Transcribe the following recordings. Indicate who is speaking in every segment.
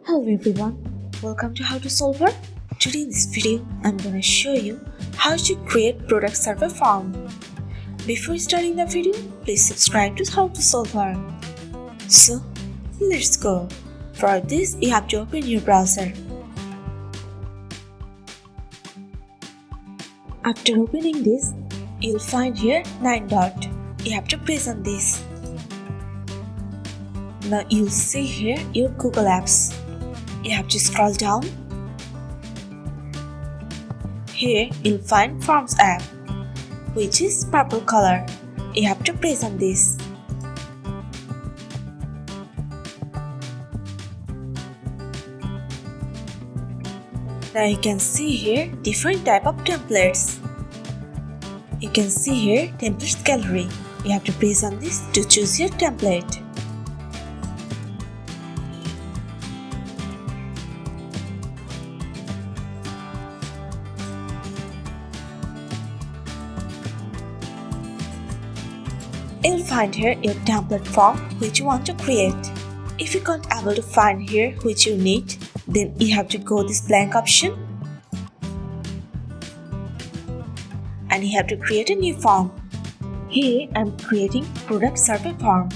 Speaker 1: Hello everyone, welcome to How to Solver. Today in this video, I'm gonna show you how to create product survey form. Before starting the video, please subscribe to How to Solver. So, let's go. For this, you have to open your browser. After opening this, you'll find here 9 dot. You have to press on this. Now you'll see here your Google Apps. You have to scroll down. Here you'll find Forms app, which is purple color. You have to press on this. Now you can see here different type of templates. You can see here templates gallery. You have to press on this to choose your template. You'll find here your template form which you want to create. If you can't able to find here which you need, then you have to go this blank option and you have to create a new form. Here I'm creating product survey form.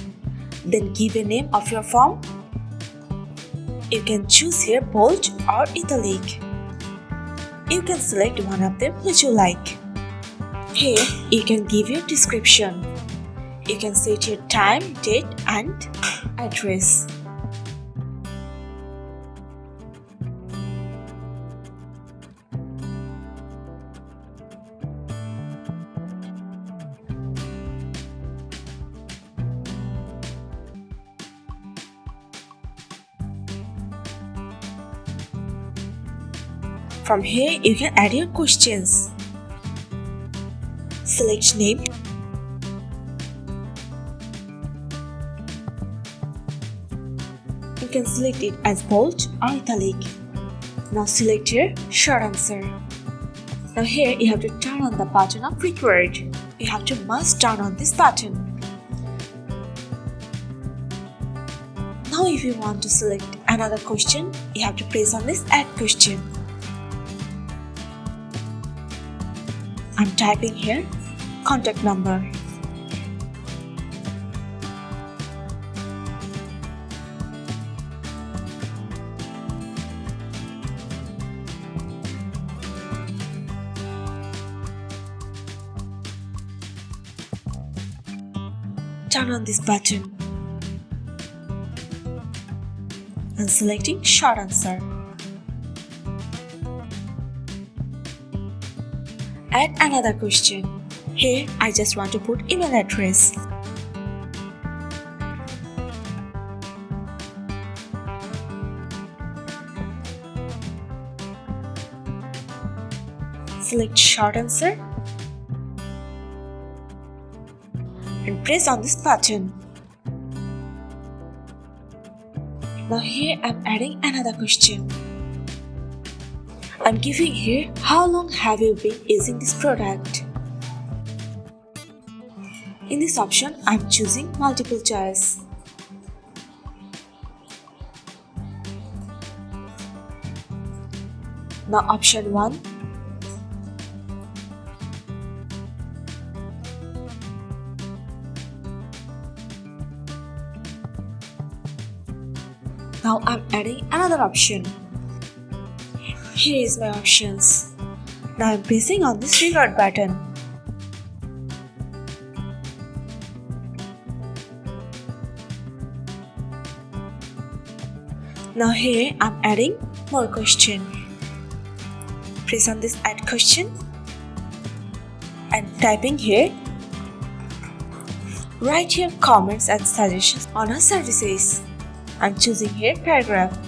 Speaker 1: Then give a name of your form. You can choose here bold or italic. You can select one of them which you like. Here you can give your description. You can set your time, date and address. From here, you can add your questions. Select name. You can select it as bold or italic. Now select here short answer. Now here you have to turn on the button of required. You have to must turn on this button. Now if you want to select another question, you have to press on this add question. I'm typing here contact number. Turn on this button and selecting short answer. Add another question. Here I just want to put email address. Select short answer and press on this button. Now here I'm adding another question. I'm giving here how long have you been using this product. In this option I'm choosing multiple choice. Now option 1. Now I'm adding another option. Here is my options. Now I'm pressing on this revert button. Now here I'm adding more question. Press on this add question and typing here. Write your comments and suggestions on our services. I'm choosing here paragraph.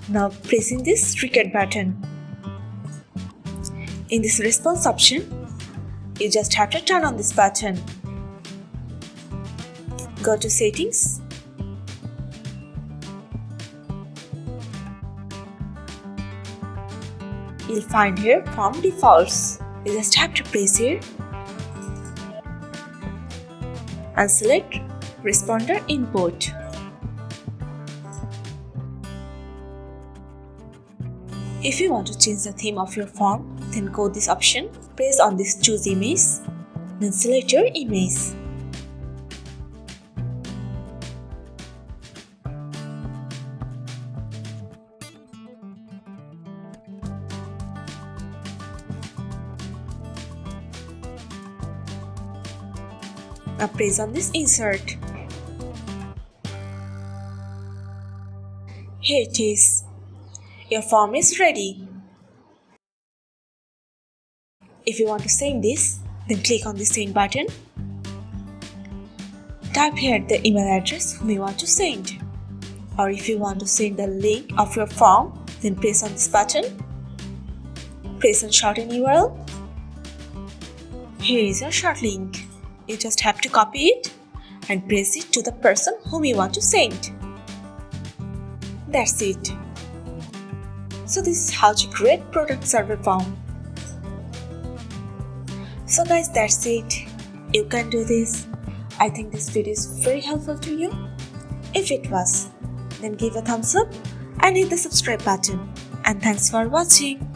Speaker 1: Now pressing this record button. In this response option, you just have to turn on this button. Go to settings. You'll find here form defaults. You just have to press here and select Responder Input. If you want to change the theme of your form, then go this option, press on this Choose Image, then select your image. Now press on this Insert. Here it is. Your form is ready. If you want to send this, then click on the Send button. Type here the email address whom you want to send. Or if you want to send the link of your form, then press on this button. Press on Shorten URL. Here is your short link. You just have to copy it and press it to the person whom you want to send. That's it. So this is how to create product survey form. So guys, that's it. You can do this. I think this video is very helpful to you. If it was, then give a thumbs up and hit the subscribe button. And thanks for watching.